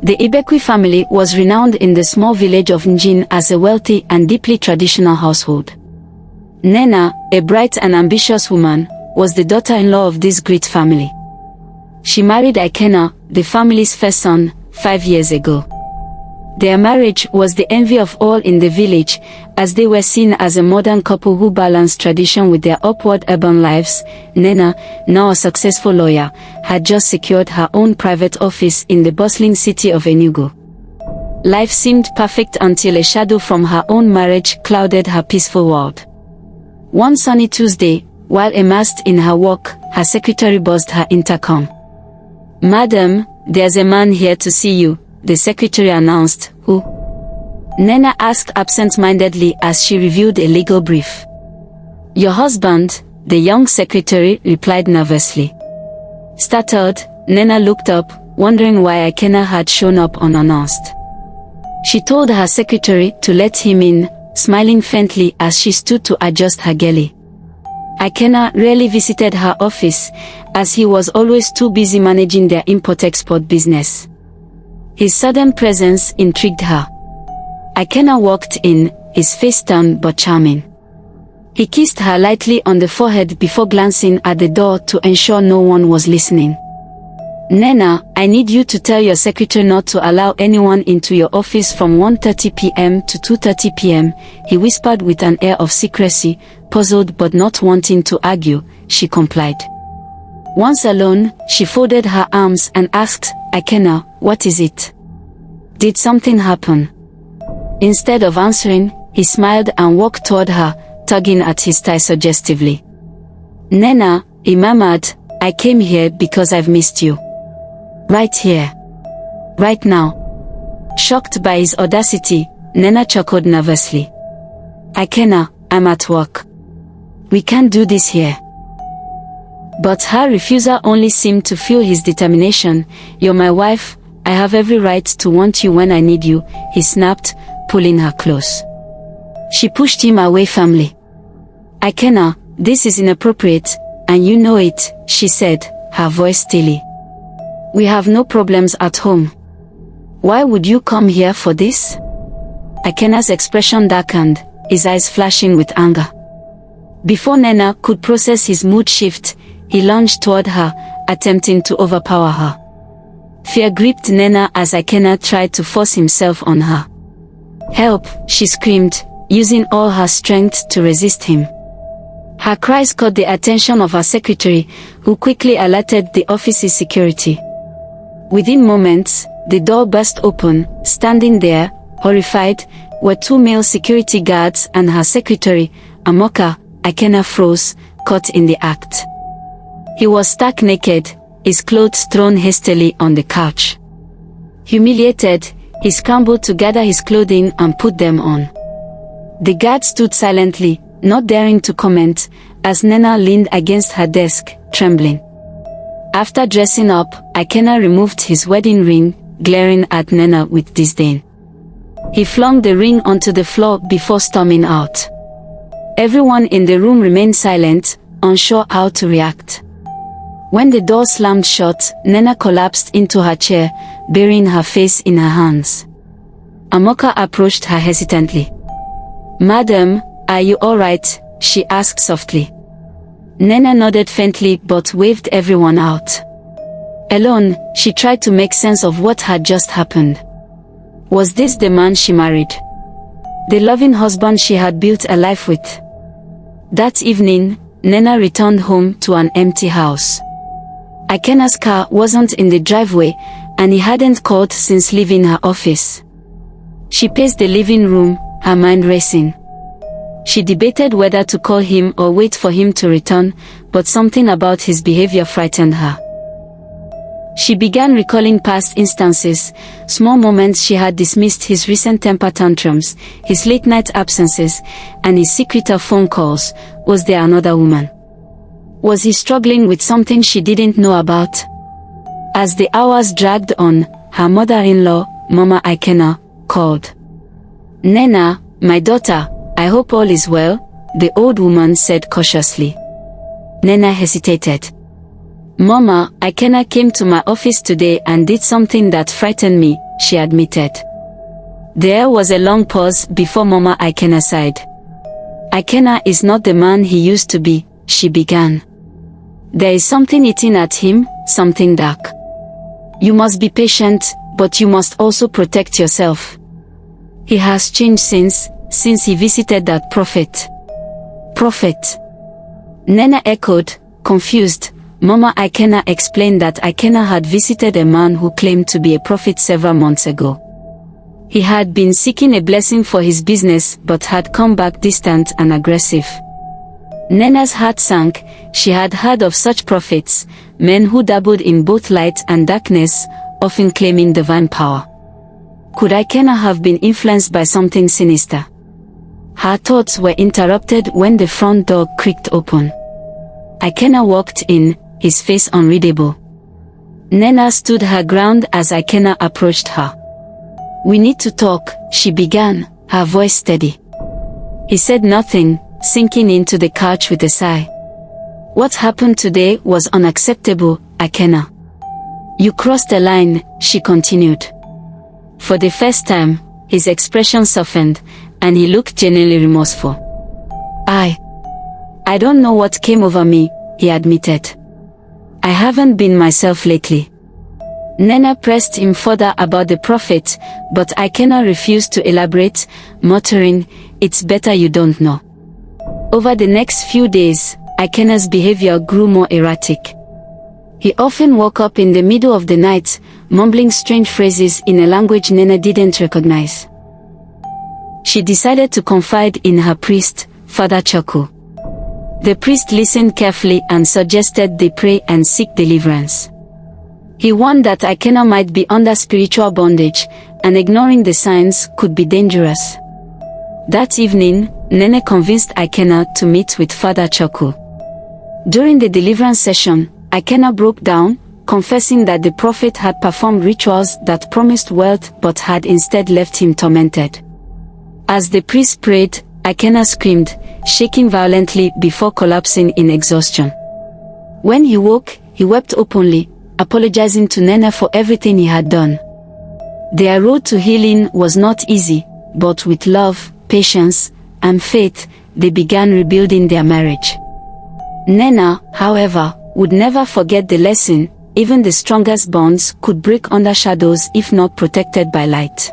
The Ebekwe family was renowned in the small village of Ngene as a wealthy and deeply traditional household. Nnenna, a bright and ambitious woman, was the daughter-in-law of this great family. She married Ikenna, the family's first son, 5 years ago. Their marriage was the envy of all in the village, as they were seen as a modern couple who balanced tradition with their upward urban lives. Nnenna, now a successful lawyer, had just secured her own private office in the bustling city of Enugu. Life seemed perfect until a shadow from her own marriage clouded her peaceful world. One sunny Tuesday, while immersed in her work, her secretary buzzed her intercom. "Madam, there's a man here to see you," the secretary announced. "Who?" Nnenna asked absent-mindedly as she reviewed a legal brief. "Your husband," the young secretary replied nervously. Startled, Nnenna looked up, wondering why Ikenna had shown up unannounced. She told her secretary to let him in, smiling faintly as she stood to adjust her gele. Ikenna rarely visited her office, as he was always too busy managing their import-export business. His sudden presence intrigued her. Ikenna walked in, his face stern but charming. He kissed her lightly on the forehead before glancing at the door to ensure no one was listening. "Nnenna, I need you to tell your secretary not to allow anyone into your office from 1:30 p.m. to 2:30 p.m., he whispered with an air of secrecy. Puzzled but not wanting to argue, she complied. Once alone, she folded her arms and asked, "Ikenna, what is it? Did something happen?" Instead of answering, he smiled and walked toward her, tugging at his tie suggestively. "Nnenna," he murmured, "I came here because I've missed you. Right here. Right now." Shocked by his audacity, Nnenna chuckled nervously. "Ikenna, I'm at work. We can't do this here." But her refusal only seemed to fuel his determination. "You're my wife, I have every right to want you when I need you," he snapped, pulling her close. She pushed him away firmly. "Ikenna, this is inappropriate, and you know it," she said, her voice steely. "We have no problems at home. Why would you come here for this?" Ikenna's expression darkened, his eyes flashing with anger. Before Nnenna could process his mood shift, he lunged toward her, attempting to overpower her. Fear gripped Nnenna as Ikenna tried to force himself on her. "Help!" she screamed, using all her strength to resist him. Her cries caught the attention of her secretary, who quickly alerted the office's security. Within moments, the door burst open. Standing there, horrified, were 2 male security guards and her secretary, Amoka. Ikenna froze, caught in the act. He was stark naked, his clothes thrown hastily on the couch. Humiliated, he scrambled to gather his clothing and put them on. The guard stood silently, not daring to comment, as Nnenna leaned against her desk, trembling. After dressing up, Ikenna removed his wedding ring, glaring at Nnenna with disdain. He flung the ring onto the floor before storming out. Everyone in the room remained silent, unsure how to react. When the door slammed shut, Nnenna collapsed into her chair, burying her face in her hands. Amoka approached her hesitantly. "Madam, are you all right?" she asked softly. Nnenna nodded faintly but waved everyone out. Alone, she tried to make sense of what had just happened. Was this the man she married? The loving husband she had built a life with? That evening, Nnenna returned home to an empty house. Ikenna's car wasn't in the driveway, and he hadn't called since leaving her office. She paced the living room, her mind racing. She debated whether to call him or wait for him to return, but something about his behavior frightened her. She began recalling past instances, small moments she had dismissed: his recent temper tantrums, his late-night absences, and his secretive phone calls. Was there another woman? Was he struggling with something she didn't know about? As the hours dragged on, her mother-in-law, Mama Ikenna, called. "Nnenna, my daughter, I hope all is well," the old woman said cautiously. Nnenna hesitated. "Mama, Ikenna came to my office today and did something that frightened me," she admitted. There was a long pause before Mama Ikenna sighed. Ikenna is not the man he used to be, she began. There is something eating at him, something dark. You must be patient, but you must also protect yourself. He has changed since he visited that prophet. Prophet? Nnenna echoed, confused. Mama Ikenna explained that Ikenna had visited a man who claimed to be a prophet several months ago. He had been seeking a blessing for his business but had come back distant and aggressive. Nnenna's heart sank. She had heard of such prophets, men who dabbled in both light and darkness, often claiming divine power. Could Ikenna have been influenced by something sinister? Her thoughts were interrupted when the front door creaked open. Ikenna walked in, his face unreadable. Nnenna stood her ground as Ikenna approached her. We need to talk, she began, her voice steady. He said nothing, sinking into the couch with a sigh. What happened today was unacceptable, Ikenna. You crossed the line, she continued. For the first time, his expression softened, and he looked genuinely remorseful. I don't know what came over me, he admitted. I haven't been myself lately. Nnenna pressed him further about the prophet, but Ikenna refused to elaborate, muttering, it's better you don't know. Over the next few days, Ikenna's behavior grew more erratic. He often woke up in the middle of the night, mumbling strange phrases in a language Nnenna didn't recognize. She decided to confide in her priest, Father Choco. The priest listened carefully and suggested they pray and seek deliverance. He warned that Ikenna might be under spiritual bondage, and ignoring the signs could be dangerous. That evening, Nnenna convinced Ikenna to meet with Father Choco. During the deliverance session, Ikenna broke down, confessing that the prophet had performed rituals that promised wealth but had instead left him tormented. As the priest prayed, Ikenna screamed, shaking violently before collapsing in exhaustion. When he woke, he wept openly, apologizing to Nnenna for everything he had done. Their road to healing was not easy, but with love, patience, and faith, they began rebuilding their marriage. Nnenna, however, would never forget the lesson. Even the strongest bonds could break under shadows if not protected by light.